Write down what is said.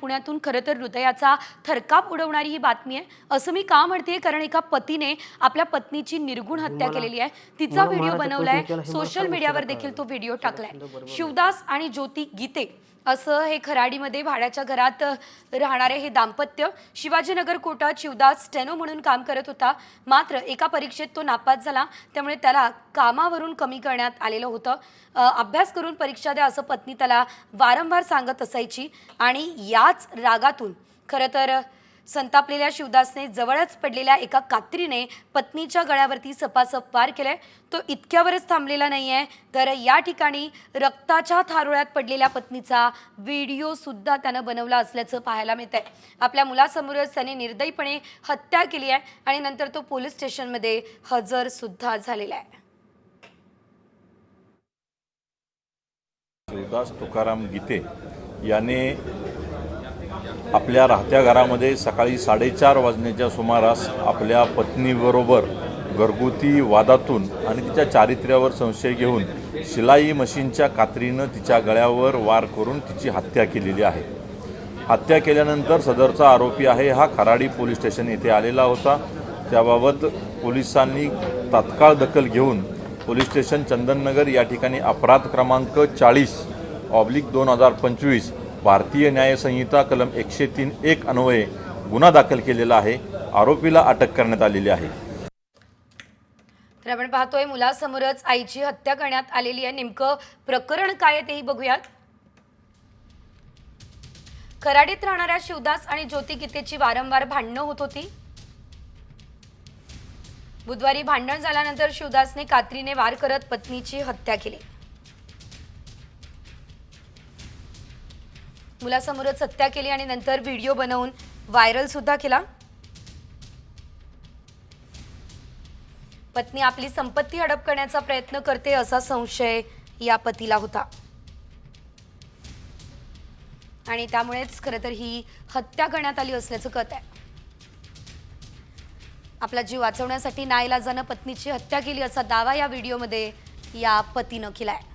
पुण्यातून खरं तर हृदयाचा थरकाप उडवणारी ही बातमी आहे। असं मी का म्हणते, कारण एका पतीने आपल्या पत्नीची निर्घुण हत्या केलेली आहे। तिचा व्हिडिओ बनवलाय, सोशल मीडियावर देखील तो व्हिडिओ टाकलाय। शिवदास आणि ज्योती गीते असं हे खराडीमध्ये भाड्याच्या घरात राहणारे हे दाम्पत्य शिवाजीनगर कोर्टात शिवदास स्टेनो म्हणून काम करत होता। मात्र एका परीक्षेत तो नापास झाला, त्यामुळे त्याला कामावरून कमी करण्यात आलेलं होतं। अभ्यास करून परीक्षा द्या असं पत्नी त्याला वारंवार सांगत असायची आणि याच रागातून खरं तर संतापलेल्या शिवदासने जवळच पडलेल्या एका कात्रीने पत्नीच्या गळ्यावरती सपासप वार केलाय। तो इतक्यावरच थांबलेला नाहीये, तर या ठिकाणी रक्ताच्या थारोळ्यात पडलेल्या पत्नीचा व्हिडिओ सुद्धा त्यानं बनवला असल्याचं पाहायला मिळतंय। आपल्या मुलासमोरच त्याने निर्दयीपणे हत्या केली आहे आणि नंतर तो पोलीस स्टेशनमध्ये हजर सुद्धा झालेला आहे। शिवदास तुकाराम गीते याने आपल्या राहत्या घरामध्ये सकाळी 4:30 वाजण्याच्या सुमारास आपल्या पत्नीबरोबर घरगुती वादातून आणि तिच्या चारित्र्यावर संशय घेऊन शिलाई मशीनच्या कात्रीनं तिच्या गळ्यावर वार करून तिची हत्या केलेली आहे। हत्या केल्यानंतर सदरचा आरोपी आहे हा खराडी पोलीस स्टेशन येथे आलेला होता। त्याबाबत पोलिसांनी तात्काळ दखल घेऊन पोलीस स्टेशन चंदननगर या ठिकाणी अपराध क्रमांक 40/2025 भारतीय न्याय संहिता कलम 103(1) अन्वये गुन्हा दाखल केलेला आहे। आरोपीला अटक करण्यात आलेली आहे। तर आपण पाहतोय मुलासमोरच आईची हत्या करण्यात आलेली आहे। नेमकं प्रकरण काय आहे तेही बघूयात। खराडीत राहणाऱ्या शिवदास आणि ज्योती गीतेची वारंवार भांडणं होत होती। बुधवारी भांडण झाल्यानंतर शिवदासने कात्रीने वार करत पत्नीची हत्या केली। मुलासमोरच हत्या केली आणि नंतर व्हिडिओ बनवून व्हायरल सुद्धा केला। पत्नी आपली संपत्ती हडप करण्याचा प्रयत्न करते असा संशय या पतीला होता आणि त्यामुळेच खरं तर ही हत्या करण्यात आली असल्याचं कळत आहे। आपला जीव वाचवण्यासाठी नाईलाजानं पत्नीची हत्या केली असा दावा या व्हिडिओमध्ये या पतीनं केलाय।